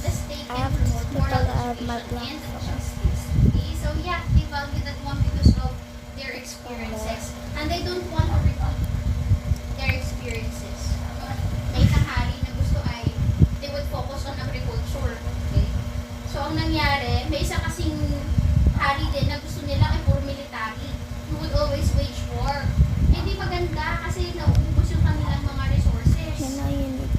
the state I can have promote to moral tell I have my education and plans. justice. Okay, so yeah, they value that one because of their experiences, and they don't want to repeat their experiences. May isang hari na gusto ay they would focus on agriculture. Okay, so ang nangyari, may isa kasing hari din na gusto nila ay puro military. You would always wage war. Hindi maganda kasi nauubos yung kanilang mga resources.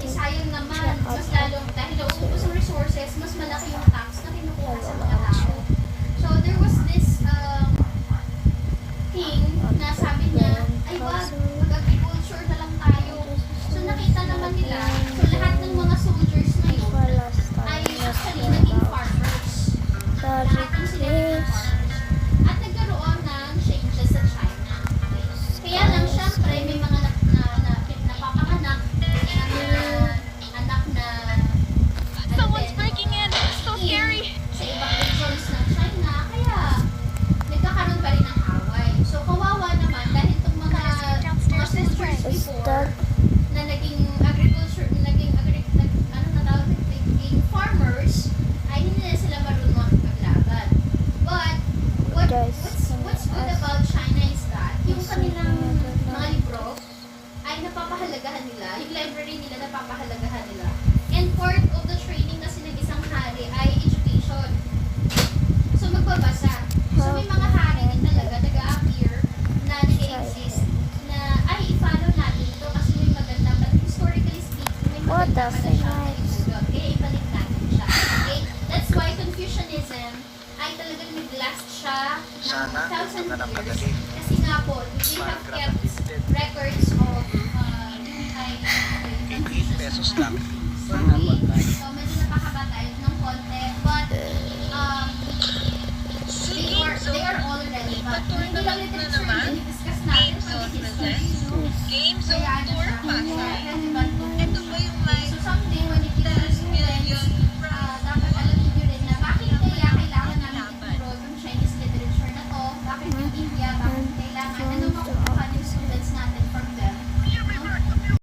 Eh, sayang naman, mas lalong dahil nauubos ang resources, mas malaki yung tax na kinukuha sa mga tao. So there was this thing na sabi niya, ay wag, mag-agriculture na lang tayo. So nakita naman nila, so lahat ng mga soldiers na yun ay actually naging farmers. Lahat ng sila naging farmers. At nagkaroon ng changes sa China. Okay? Kaya lang, syempre, may mga napapanganak na mga anak na Someone's breaking in. It's so scary. sa ibang regions ng China, kaya nagkakaroon pa rin ng away. So, kawawa naman dahil itong mga soldiers before na naging agriculture, naging farmers, ay hindi na sila marunong makipaglaban. But, what's good about China is that yung kanilang mga libro ay napapahalagahan nila, yung library nila napapahalagahan nila. And part of the training kasi ng isang hari ay education. So magbabasa. So may mga hari din talaga nag-a-appear na nag-exist na ay i-follow natin ito kasi may maganda. But historically speaking, may maganda pala siya na ibulot. Kaya ibalik natin siya. Okay? That's why Confucianism ay talagang nag-last siya ng 1,000 years. Kasi nga po, they have kept records of pesos lang. So, medyo napakaba tayo ng konti. But, they are all relevant. Hindi lang literature, discuss natin pag history. Games Kaya